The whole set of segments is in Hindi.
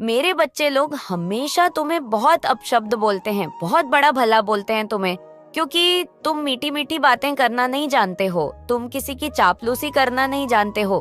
मेरे बच्चे लोग हमेशा तुम्हें बहुत अपशब्द बोलते हैं, बहुत बड़ा भला बोलते हैं तुम्हें, क्योंकि तुम मीठी मीठी बातें करना नहीं जानते हो, तुम किसी की चापलूसी करना नहीं जानते हो।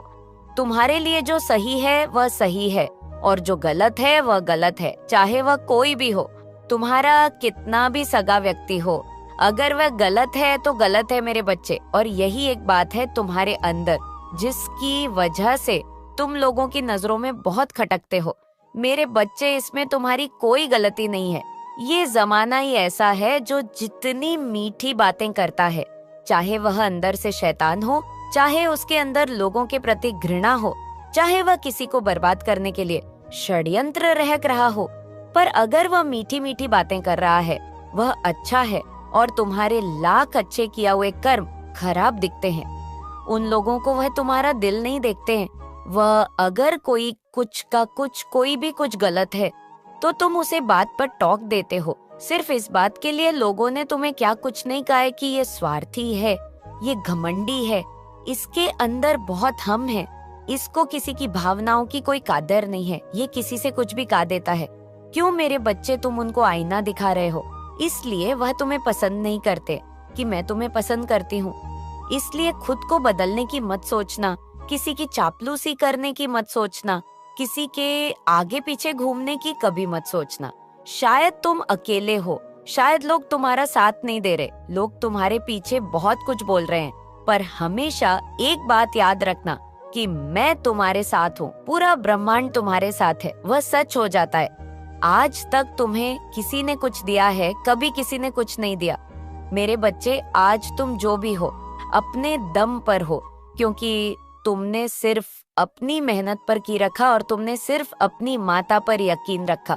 तुम्हारे लिए जो सही है वह सही है और जो गलत है वह गलत है, चाहे वह कोई भी हो, तुम्हारा कितना भी सगा व्यक्ति हो। अगर वह गलत है तो गलत है मेरे बच्चे, और यही एक बात है तुम्हारे अंदर जिसकी वजह से तुम लोगों की नजरों में बहुत खटकते हो। मेरे बच्चे, इसमें तुम्हारी कोई गलती नहीं है। ये जमाना ही ऐसा है जो जितनी मीठी बातें करता है, चाहे वह अंदर से शैतान हो, चाहे उसके अंदर लोगों के प्रति घृणा हो, चाहे वह किसी को बर्बाद करने के लिए षड्यंत्र रहक रहा हो, पर अगर वह मीठी मीठी बातें कर रहा है, वह अच्छा है और तुम्हारे लाख अच्छे किया हुए कर्म खराब दिखते हैं। उन लोगों को वह तुम्हारा दिल नहीं देखते हैं। वह अगर कोई कुछ का कुछ, कोई भी कुछ गलत है तो तुम उसे बात पर टोक देते हो, सिर्फ इस बात के लिए लोगों ने तुम्हें क्या कुछ नहीं कहा है कि ये स्वार्थी है, ये घमंडी है, इसके अंदर बहुत हम है, इसको किसी की भावनाओं की कोई कदर नहीं है, ये किसी से कुछ भी कह देता है। क्यों मेरे बच्चे, तुम उनको आईना दिखा रहे हो, इसलिए वह तुम्हें पसंद नहीं करते कि मैं तुम्हें पसंद करती हूँ। इसलिए खुद को बदलने की मत सोचना, किसी की चापलूसी करने की मत सोचना, किसी के आगे पीछे घूमने की कभी मत सोचना। शायद तुम अकेले हो, शायद लोग तुम्हारा साथ नहीं दे रहे, लोग तुम्हारे पीछे बहुत कुछ बोल रहे हैं, पर हमेशा एक बात याद रखना कि मैं तुम्हारे साथ हूँ, पूरा ब्रह्मांड तुम्हारे साथ है। वह सच हो जाता है। आज तक तुम्हें किसी ने कुछ दिया है, कभी किसी ने कुछ नहीं दिया। मेरे बच्चे, आज तुम जो भी हो अपने दम पर हो, क्योंकि तुमने सिर्फ अपनी मेहनत पर की रखा और तुमने सिर्फ अपनी माता पर यकीन रखा।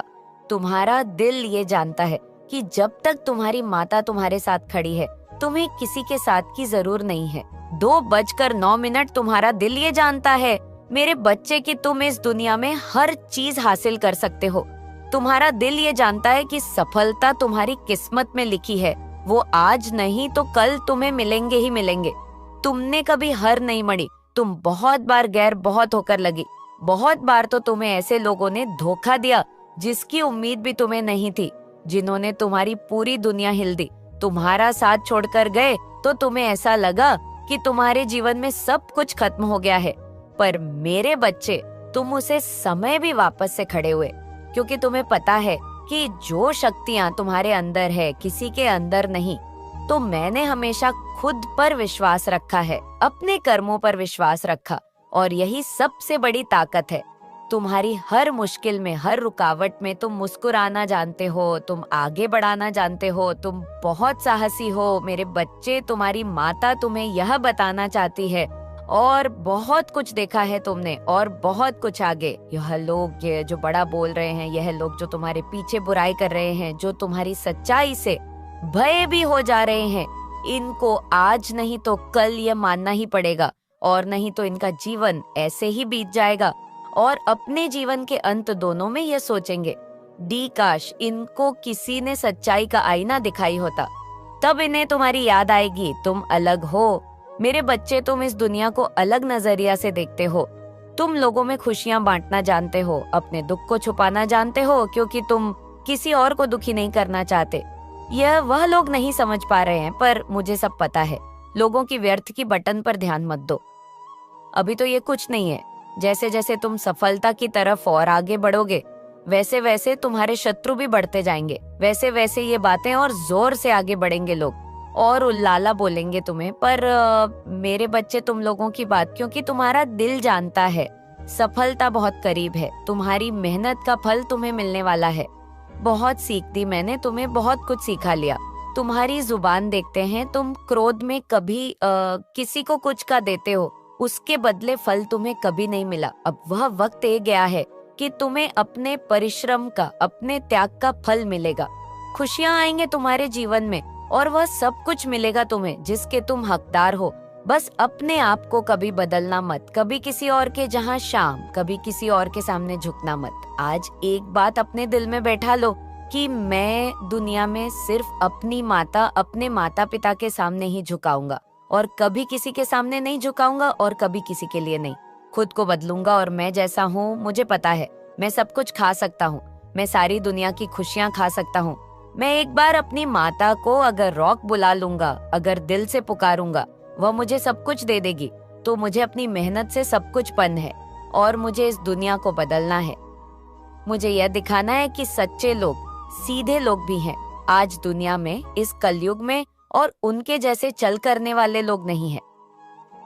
तुम्हारा दिल ये जानता है कि जब तक तुम्हारी माता तुम्हारे साथ खड़ी है, तुम्हें किसी के साथ की जरूर नहीं है। 2:09 तुम्हारा दिल ये जानता है मेरे बच्चे कि तुम इस दुनिया में हर चीज हासिल कर सकते हो। तुम्हारा दिल ये जानता है कि सफलता तुम्हारी किस्मत में लिखी है, वो आज नहीं तो कल तुम्हें मिलेंगे ही मिलेंगे। तुमने कभी हार नहीं मड़ी, तुम बहुत बार गैर बहुत होकर लगी, बहुत बार तो तुम्हें ऐसे लोगों ने धोखा दिया जिसकी उम्मीद भी तुम्हें नहीं थी, जिन्होंने तुम्हारी पूरी दुनिया हिल दी, तुम्हारा साथ छोड़कर गए तो तुम्हें ऐसा लगा कि तुम्हारे जीवन में सब कुछ खत्म हो गया है। पर मेरे बच्चे, तुम उसे समय भी वापस से खड़े हुए, क्योंकि तुम्हें पता है कि जो शक्तियां तुम्हारे अंदर है किसी के अंदर नहीं। तो मैंने हमेशा खुद पर विश्वास रखा है, अपने कर्मों पर विश्वास रखा, और यही सबसे बड़ी ताकत है। तुम्हारी हर मुश्किल में, हर रुकावट में तुम मुस्कुराना जानते हो, तुम आगे बढ़ाना जानते हो, तुम बहुत साहसी हो मेरे बच्चे। तुम्हारी माता तुम्हें यह बताना चाहती है, और बहुत कुछ देखा है तुमने, और बहुत कुछ आगे। यह लोग ये जो बड़ा बोल रहे हैं, यह लोग जो तुम्हारे पीछे बुराई कर रहे हैं, जो तुम्हारी सच्चाई से भय भी हो जा रहे हैं, इनको आज नहीं तो कल ये मानना ही पड़ेगा, और नहीं तो इनका जीवन ऐसे ही बीत जाएगा। और अपने जीवन के अंत दोनों में ये सोचेंगे, डी काश इनको किसी ने सच्चाई का आईना दिखाई होता, तब इन्हें तुम्हारी याद आएगी तुम अलग हो। मेरे बच्चे, तुम इस दुनिया को अलग नजरिया से देखते हो। तुम लोगों में खुशियां बांटना जानते हो, अपने दुख को छुपाना जानते हो, क्योंकि तुम किसी और को दुखी नहीं करना चाहते। यह वह लोग नहीं समझ पा रहे हैं, पर मुझे सब पता है। लोगों की व्यर्थ की बटन पर ध्यान मत दो, अभी तो ये कुछ नहीं है। जैसे जैसे तुम सफलता की तरफ और आगे बढ़ोगे, वैसे वैसे तुम्हारे शत्रु भी बढ़ते जाएंगे, वैसे वैसे ये बातें और जोर से आगे बढ़ेंगे लोग, और उल्लाला बोलेंगे तुम्हें। पर मेरे बच्चे, तुम लोगों की बात, क्योंकि तुम्हारा दिल जानता है सफलता बहुत करीब है, तुम्हारी मेहनत का फल तुम्हें मिलने वाला है। बहुत सीख दी मैंने तुम्हें, बहुत कुछ सिखा लिया। तुम्हारी जुबान देखते हैं, तुम क्रोध में कभी किसी को कुछ का देते हो, उसके बदले फल तुम्हें कभी नहीं मिला। अब वह वक्त आ गया है कि तुम्हें अपने परिश्रम का, अपने त्याग का फल मिलेगा। खुशियां आएंगे तुम्हारे जीवन में, और वह सब कुछ मिलेगा तुम्हें जिसके तुम हकदार हो। बस अपने आप को कभी बदलना मत, कभी किसी और के जहां शाम, कभी किसी और के सामने झुकना मत। आज एक बात अपने दिल में बैठा लो कि मैं दुनिया में सिर्फ अपनी माता, अपने माता पिता के सामने ही झुकाऊंगा, और कभी किसी के सामने नहीं झुकाऊंगा, और कभी किसी के लिए नहीं। खुद को बदलूंगा, और मैं जैसा हूँ मुझे पता है मैं सब कुछ खा सकता हूँ, मैं सारी दुनिया की खुशियाँ खा सकता हूँ। मैं एक बार अपनी माता को अगर रॉक बुला लूंगा, अगर दिल से पुकारूंगा, वह मुझे सब कुछ दे देगी। तो मुझे अपनी मेहनत से सब कुछ पन है और मुझे इस दुनिया को बदलना है। मुझे यह दिखाना है कि सच्चे लोग, सीधे लोग भी हैं आज दुनिया में, इस कलयुग में, और उनके जैसे चल करने वाले लोग नहीं हैं।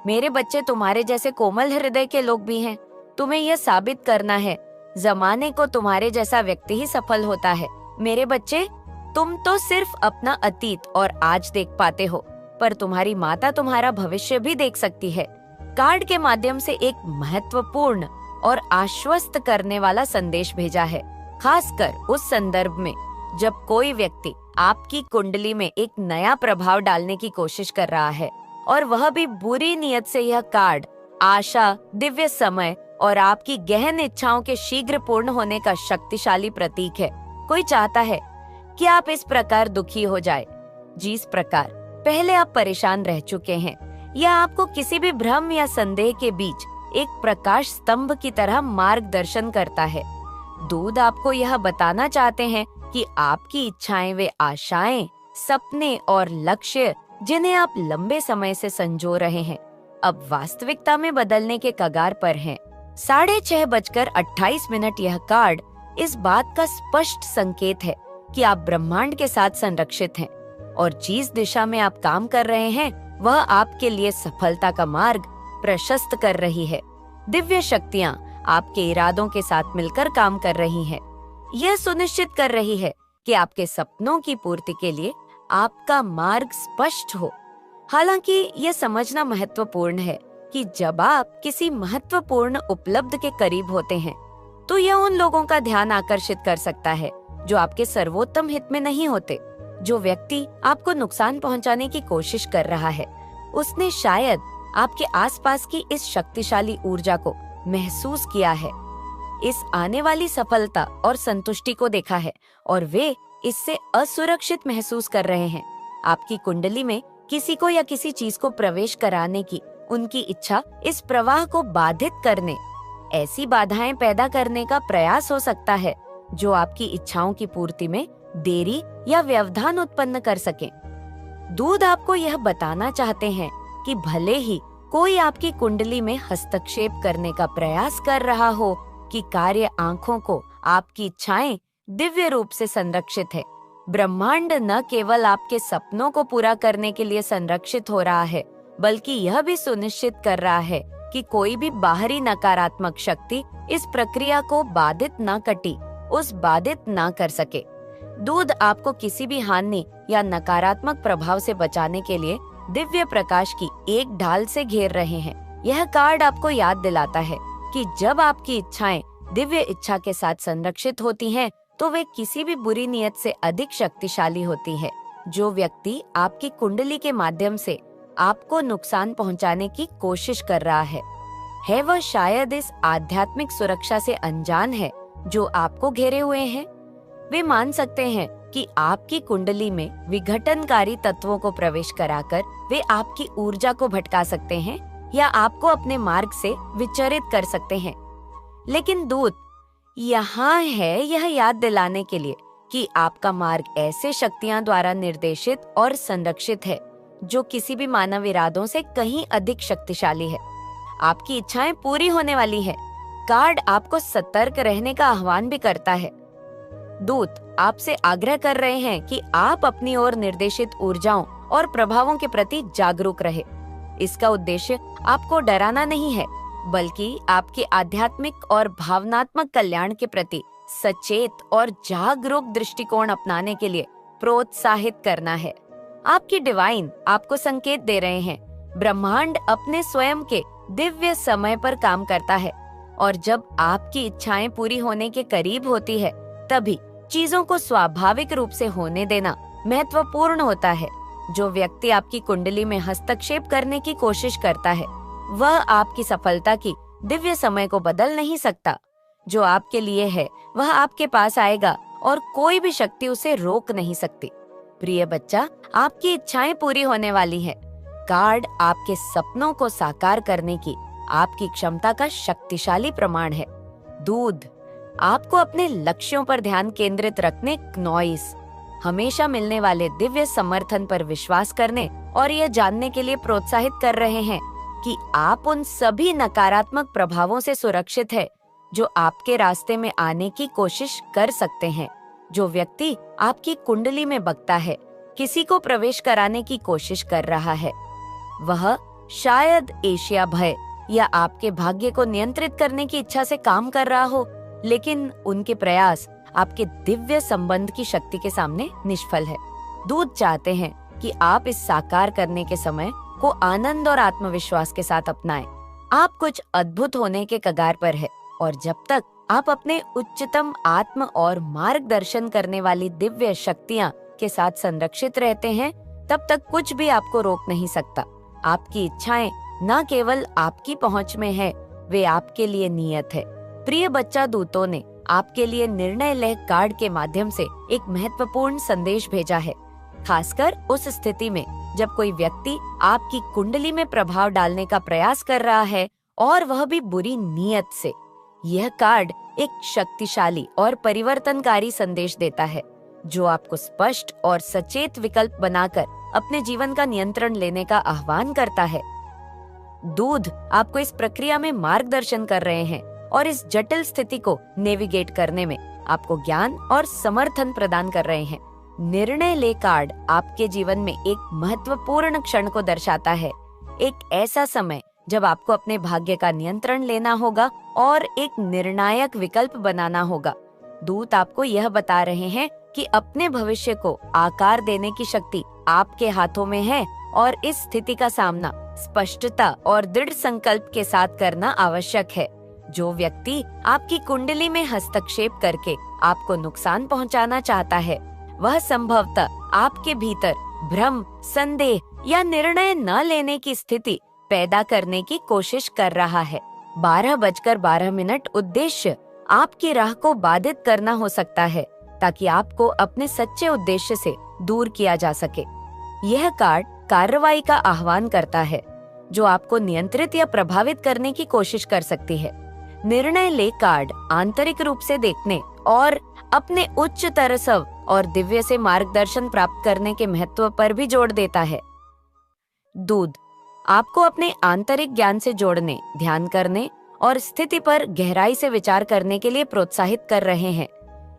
मेरे बच्चे, तुम्हारे जैसे कोमल हृदय के लोग भी हैं। तुम्हें यह साबित करना है, जमाने को तुम्हारे जैसा व्यक्ति ही सफल होता है। मेरे बच्चे, तुम तो सिर्फ अपना अतीत और आज देख पाते हो, पर तुम्हारी माता तुम्हारा भविष्य भी देख सकती है। कार्ड के माध्यम से एक महत्वपूर्ण और आश्वस्त करने वाला संदेश भेजा है, खासकर उस संदर्भ में जब कोई व्यक्ति आपकी कुंडली में एक नया प्रभाव डालने की कोशिश कर रहा है, और वह भी बुरी नीयत से। यह कार्ड आशा, दिव्य समय और आपकी गहन इच्छाओं के शीघ्र पूर्ण होने का शक्तिशाली प्रतीक है। कोई चाहता है कि आप इस प्रकार दुखी हो जाए, जिस प्रकार पहले आप परेशान रह चुके हैं। यह आपको किसी भी भ्रम या संदेह के बीच एक प्रकाश स्तंभ की तरह मार्गदर्शन करता है। दूध आपको यह बताना चाहते हैं कि आपकी इच्छाएं, वे आशाएं, सपने और लक्ष्य जिन्हें आप लंबे समय से संजो रहे हैं, अब वास्तविकता में बदलने के कगार पर हैं। 6:28 यह कार्ड इस बात का स्पष्ट संकेत है कि आप ब्रह्मांड के साथ संरक्षित हैं और जिस दिशा में आप काम कर रहे हैं वह आपके लिए सफलता का मार्ग प्रशस्त कर रही है। दिव्य शक्तियाँ आपके इरादों के साथ मिलकर काम कर रही हैं। यह सुनिश्चित कर रही है कि आपके सपनों की पूर्ति के लिए आपका मार्ग स्पष्ट हो। हालांकि यह समझना महत्वपूर्ण है कि जब आप किसी महत्वपूर्ण उपलब्धि के करीब होते हैं, तो यह उन लोगों का ध्यान आकर्षित कर सकता है जो आपके सर्वोत्तम हित में नहीं होते। जो व्यक्ति आपको नुकसान पहुंचाने की कोशिश कर रहा है, उसने शायद आपके आसपास की इस शक्तिशाली ऊर्जा को महसूस किया है, इस आने वाली सफलता और संतुष्टि को देखा है, और वे इससे असुरक्षित महसूस कर रहे हैं। आपकी कुंडली में किसी को या किसी चीज को प्रवेश कराने की उनकी इच्छा इस प्रवाह को बाधित करने, ऐसी बाधाएं पैदा करने का प्रयास हो सकता है जो आपकी इच्छाओं की पूर्ति में देरी या व्यवधान उत्पन्न कर सके। दूध आपको यह बताना चाहते हैं कि भले ही कोई आपकी कुंडली में हस्तक्षेप करने का प्रयास कर रहा हो, कि कार्य आंखों को आपकी इच्छाएं दिव्य रूप से संरक्षित है। ब्रह्मांड न केवल आपके सपनों को पूरा करने के लिए संरक्षित हो रहा है, बल्कि यह भी सुनिश्चित कर रहा है कि कोई भी बाहरी नकारात्मक शक्ति इस प्रक्रिया को बाधित ना कर सके। दूध आपको किसी भी हानि या नकारात्मक प्रभाव से बचाने के लिए दिव्य प्रकाश की एक ढाल से घेर रहे हैं। यह कार्ड आपको याद दिलाता है कि जब आपकी इच्छाएं दिव्य इच्छा के साथ संरक्षित होती हैं, तो वे किसी भी बुरी नियत से अधिक शक्तिशाली होती है। जो व्यक्ति आपकी कुंडली के माध्यम से आपको नुकसान पहुंचाने की कोशिश कर रहा है वह शायद इस आध्यात्मिक सुरक्षा से अनजान है जो आपको घेरे हुए हैं। वे मान सकते हैं कि आपकी कुंडली में विघटनकारी तत्वों को प्रवेश कराकर वे आपकी ऊर्जा को भटका सकते हैं या आपको अपने मार्ग से विचलित कर सकते हैं। लेकिन दूत यहाँ है यह याद दिलाने के लिए कि आपका मार्ग ऐसे शक्तियां द्वारा निर्देशित और संरक्षित है जो किसी भी मानव इरादों से कहीं अधिक शक्तिशाली है। आपकी इच्छाएं पूरी होने वाली है। कार्ड आपको सतर्क रहने का आह्वान भी करता है। दूत आपसे आग्रह कर रहे हैं कि आप अपनी ओर निर्देशित ऊर्जाओं और प्रभावों के प्रति जागरूक रहे। इसका उद्देश्य आपको डराना नहीं है, बल्कि आपके आध्यात्मिक और भावनात्मक कल्याण के प्रति सचेत और जागरूक दृष्टिकोण अपनाने के लिए प्रोत्साहित करना है। आपकी डिवाइन आपको संकेत दे रहे हैं, ब्रह्मांड अपने स्वयं के दिव्य समय पर काम करता है, और जब आपकी इच्छाएं पूरी होने के करीब होती है, तभी चीजों को स्वाभाविक रूप से होने देना महत्वपूर्ण होता है। जो व्यक्ति आपकी कुंडली में हस्तक्षेप करने की कोशिश करता है, वह आपकी सफलता की दिव्य समय को बदल नहीं सकता। जो आपके लिए है वह आपके पास आएगा और कोई भी शक्ति उसे रोक नहीं सकती। प्रिय बच्चा, आपकी इच्छाएं पूरी होने वाली है। कार्ड आपके सपनों को साकार करने की आपकी क्षमता का शक्तिशाली प्रमाण है। दूध आपको अपने लक्ष्यों पर ध्यान केंद्रित रखने, नॉइस, हमेशा मिलने वाले दिव्य समर्थन पर विश्वास करने और यह जानने के लिए प्रोत्साहित कर रहे हैं कि आप उन सभी नकारात्मक प्रभावों से सुरक्षित है जो आपके रास्ते में आने की कोशिश कर सकते हैं। जो व्यक्ति आपकी कुंडली में बगता है, किसी को प्रवेश कराने की कोशिश कर रहा है, वह शायद एशिया भय या आपके भाग्य को नियंत्रित करने की इच्छा से काम कर रहा हो, लेकिन उनके प्रयास आपके दिव्य संबंध की शक्ति के सामने निष्फल है। दूत चाहते हैं कि आप इस साकार करने के समय को आनंद और आत्मविश्वास के साथ अपनाएं। आप कुछ अद्भुत होने के कगार पर है और जब तक आप अपने उच्चतम आत्म और मार्गदर्शन करने वाली दिव्य शक्तियां के साथ संरक्षित रहते हैं, तब तक कुछ भी आपको रोक नहीं सकता। आपकी इच्छाएं न केवल आपकी पहुंच में है, वे आपके लिए नियत है। प्रिय बच्चा दूतों ने आपके लिए निर्णय लेह कार्ड के माध्यम से एक महत्वपूर्ण संदेश भेजा है, खासकर उस स्थिति में जब कोई व्यक्ति आपकी कुंडली में प्रभाव डालने का प्रयास कर रहा है और वह भी बुरी नीयत से। यह कार्ड एक शक्तिशाली और परिवर्तनकारी संदेश देता है जो आपको स्पष्ट और सचेत विकल्प बनाकर अपने जीवन का नियंत्रण लेने का आह्वान करता है। दूध आपको इस प्रक्रिया में मार्गदर्शन कर रहे हैं और इस जटिल स्थिति को नेविगेट करने में आपको ज्ञान और समर्थन प्रदान कर रहे हैं। निर्णय ले कार्ड आपके जीवन में एक महत्वपूर्ण क्षण को दर्शाता है, एक ऐसा समय जब आपको अपने भाग्य का नियंत्रण लेना होगा और एक निर्णायक विकल्प बनाना होगा। दूत आपको यह बता रहे हैं कि अपने भविष्य को आकार देने की शक्ति आपके हाथों में है और इस स्थिति का सामना स्पष्टता और दृढ़ संकल्प के साथ करना आवश्यक है। जो व्यक्ति आपकी कुंडली में हस्तक्षेप करके आपको नुकसान पहुंचाना चाहता है, वह संभवतः आपके भीतर भ्रम, संदेह या निर्णय न लेने की स्थिति पैदा करने की कोशिश कर रहा है। 12:12 उद्देश्य आपकी राह को बाधित करना हो सकता है ताकि आपको अपने सच्चे उद्देश्य से दूर किया जा सके। यह कार्ड कार्रवाई का आह्वान करता है जो आपको नियंत्रित या प्रभावित करने की कोशिश कर सकती है। निर्णय ले कार्ड आंतरिक रूप से देखने और अपने उच्च तरसव और दिव्य से मार्गदर्शन प्राप्त करने के महत्व पर भी जोर देता है। दूध आपको अपने आंतरिक ज्ञान से जोड़ने, ध्यान करने और स्थिति पर गहराई से विचार करने के लिए प्रोत्साहित कर रहे हैं।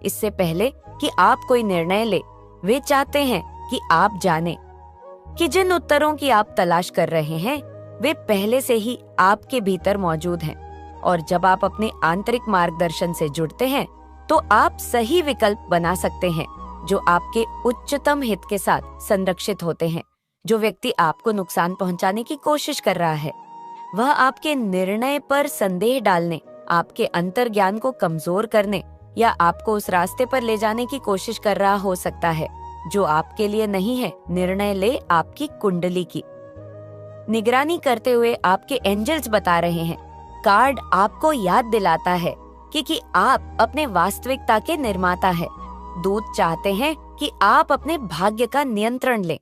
इससे पहले कि आप कोई निर्णय ले, वे चाहते हैं कि आप जानें कि जिन उत्तरों की आप तलाश कर रहे हैं वे पहले से ही आपके भीतर मौजूद हैं, और जब आप अपने आंतरिक मार्गदर्शन से जुड़ते हैं तो आप सही विकल्प बना सकते हैं जो आपके उच्चतम हित के साथ संरक्षित होते हैं। जो व्यक्ति आपको नुकसान पहुंचाने की कोशिश कर रहा है, वह आपके निर्णय पर संदेह डालने, आपके अंतर्ज्ञान को कमजोर करने या आपको उस रास्ते पर ले जाने की कोशिश कर रहा हो सकता है जो आपके लिए नहीं है। निर्णय ले आपकी कुंडली की निगरानी करते हुए आपके एंजल्स बता रहे हैं। कार्ड आपको याद दिलाता है कि आप अपने वास्तविकता के निर्माता है। दूत चाहते हैं कि आप अपने भाग्य का नियंत्रण लें,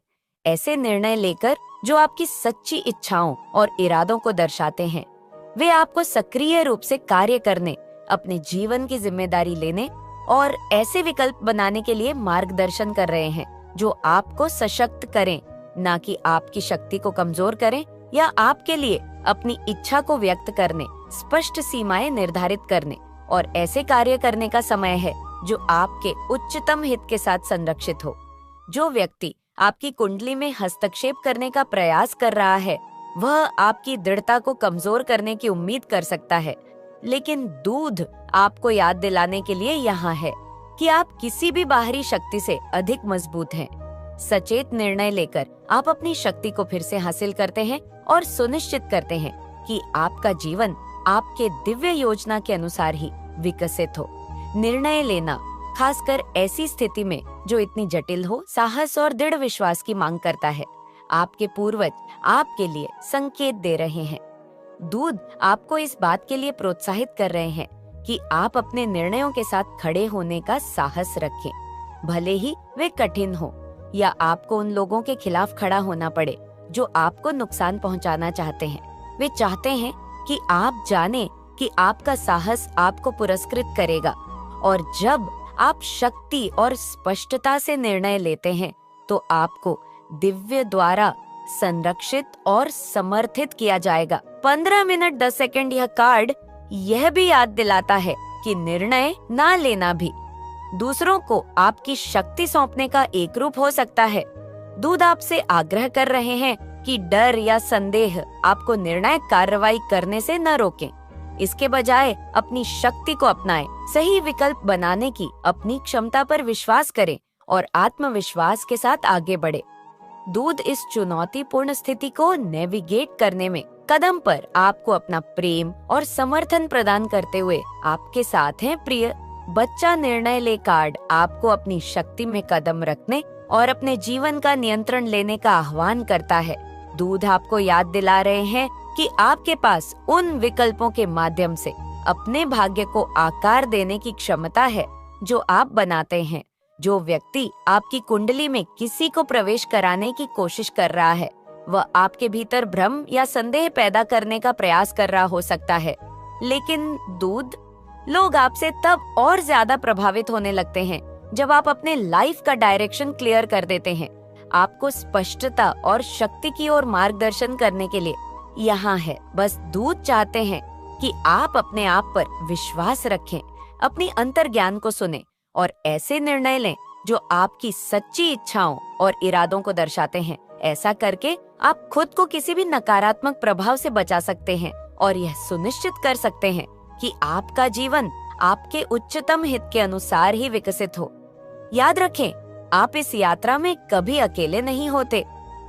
ऐसे निर्णय लेकर जो आपकी सच्ची इच्छाओं और इरादों को दर्शाते हैं। वे आपको सक्रिय रूप से कार्य करने, अपने जीवन की जिम्मेदारी लेने और ऐसे विकल्प बनाने के लिए मार्गदर्शन कर रहे हैं जो आपको सशक्त करें, न कि आपकी शक्ति को कमजोर करें या आपके लिए अपनी इच्छा को व्यक्त करने, स्पष्ट सीमाएं निर्धारित करने और ऐसे कार्य करने का समय है जो आपके उच्चतम हित के साथ संरक्षित हो। जो व्यक्ति आपकी कुंडली में हस्तक्षेप करने का प्रयास कर रहा है, वह आपकी दृढ़ता को कमजोर करने की उम्मीद कर सकता है, लेकिन दूध आपको याद दिलाने के लिए यहाँ है कि आप किसी भी बाहरी शक्ति से अधिक मजबूत हैं। सचेत निर्णय लेकर आप अपनी शक्ति को फिर से हासिल करते हैं और सुनिश्चित करते हैं कि आपका जीवन आपके दिव्य योजना के अनुसार ही विकसित हो। निर्णय लेना, खासकर ऐसी स्थिति में जो इतनी जटिल हो, साहस और दृढ़ विश्वास की मांग करता है। आपके पूर्वज आपके लिए संकेत दे रहे हैं। दूध आपको इस बात के लिए प्रोत्साहित कर रहे हैं कि आप अपने निर्णयों के साथ खड़े होने का साहस रखें, भले ही वे कठिन हो या आपको उन लोगों के खिलाफ खड़ा होना पड़े जो आपको नुकसान पहुंचाना चाहते हैं। वे चाहते हैं कि आप जानें कि आपका साहस आपको पुरस्कृत करेगा और जब आप शक्ति और स्पष्टता से निर्णय लेते हैं तो आपको दिव्य द्वारा संरक्षित और समर्थित किया जाएगा। 15 मिनट 10 सेकंड यह कार्ड यह भी याद दिलाता है कि निर्णय ना लेना भी दूसरों को आपकी शक्ति सौंपने का एक रूप हो सकता है। दूध आपसे आग्रह कर रहे हैं कि डर या संदेह आपको निर्णायक कार्रवाई करने से न रोकें। इसके बजाय अपनी शक्ति को अपनाएं, सही विकल्प बनाने की अपनी क्षमता पर विश्वास करें और आत्मविश्वास के साथ आगे बढ़े। दूध इस चुनौतीपूर्ण स्थिति को नेविगेट करने में कदम पर आपको अपना प्रेम और समर्थन प्रदान करते हुए आपके साथ हैं। प्रिय बच्चा निर्णय ले कार्ड आपको अपनी शक्ति में कदम रखने और अपने जीवन का नियंत्रण लेने का आह्वान करता है। दूध आपको याद दिला रहे हैं कि आपके पास उन विकल्पों के माध्यम से अपने भाग्य को आकार देने की क्षमता है जो आप बनाते हैं। जो व्यक्ति आपकी कुंडली में किसी को प्रवेश कराने की कोशिश कर रहा है वह आपके भीतर भ्रम या संदेह पैदा करने का प्रयास कर रहा हो सकता है, लेकिन दूध लोग आपसे तब और ज्यादा प्रभावित होने लगते हैं जब आप अपने लाइफ का डायरेक्शन क्लियर कर देते हैं। आपको स्पष्टता और शक्ति की ओर मार्गदर्शन करने के लिए यहाँ है। बस दूध चाहते हैं कि आप अपने आप पर विश्वास रखें, अपनी अंतर्ज्ञान को सुनें और ऐसे निर्णय लें जो आपकी सच्ची इच्छाओं और इरादों को दर्शाते हैं। ऐसा करके आप खुद को किसी भी नकारात्मक प्रभाव से बचा सकते हैं और यह सुनिश्चित कर सकते हैं कि आपका जीवन आपके उच्चतम हित के अनुसार ही विकसित हो। याद रखें, आप इस यात्रा में कभी अकेले नहीं होते।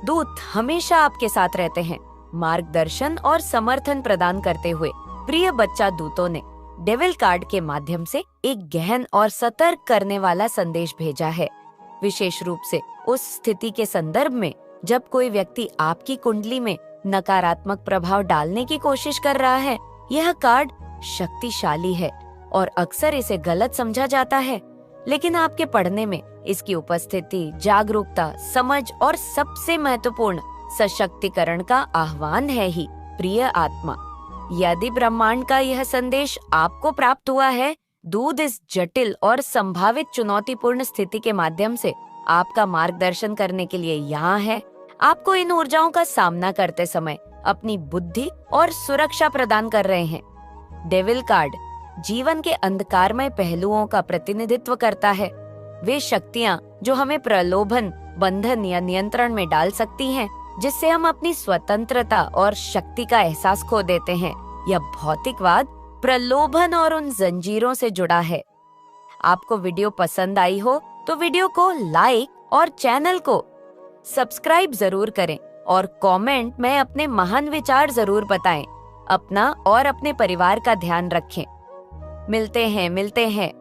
दूत हमेशा आपके साथ रहते हैं, मार्गदर्शन और समर्थन प्रदान करते हुए। प्रिय बच्चा दूतों ने डेविल कार्ड के माध्यम से एक गहन और सतर्क करने वाला संदेश भेजा है, विशेष रूप से उस स्थिति के संदर्भ में जब कोई व्यक्ति आपकी कुंडली में नकारात्मक प्रभाव डालने की कोशिश कर रहा है। यह कार्ड शक्तिशाली है और अक्सर इसे गलत समझा जाता है, लेकिन आपके पढ़ने में इसकी उपस्थिति, जागरूकता, समझ और सबसे महत्वपूर्ण सशक्तिकरण का आह्वान है ही। प्रिय आत्मा, यदि ब्रह्मांड का यह संदेश आपको प्राप्त हुआ है, दूध इस जटिल और संभावित चुनौतीपूर्ण स्थिति के माध्यम से आपका मार्गदर्शन करने के लिए यहाँ है। आपको इन ऊर्जाओं का सामना करते समय अपनी बुद्धि और सुरक्षा प्रदान कर रहे हैं। डेविल कार्ड जीवन के अंधकारमय पहलुओं का प्रतिनिधित्व करता है। वे शक्तियाँ जो हमें प्रलोभन, बंधन या नियंत्रण में डाल सकती हैं, जिससे हम अपनी स्वतंत्रता और शक्ति का एहसास खो देते हैं। यह भौतिकवाद, प्रलोभन और उन जंजीरों से जुड़ा है। आपको वीडियो पसंद आई हो तो वीडियो को लाइक और चैनल को सब्सक्राइब जरूर करें और कमेंट में अपने महान विचार जरूर बताएं। अपना और अपने परिवार का ध्यान रखें। मिलते हैं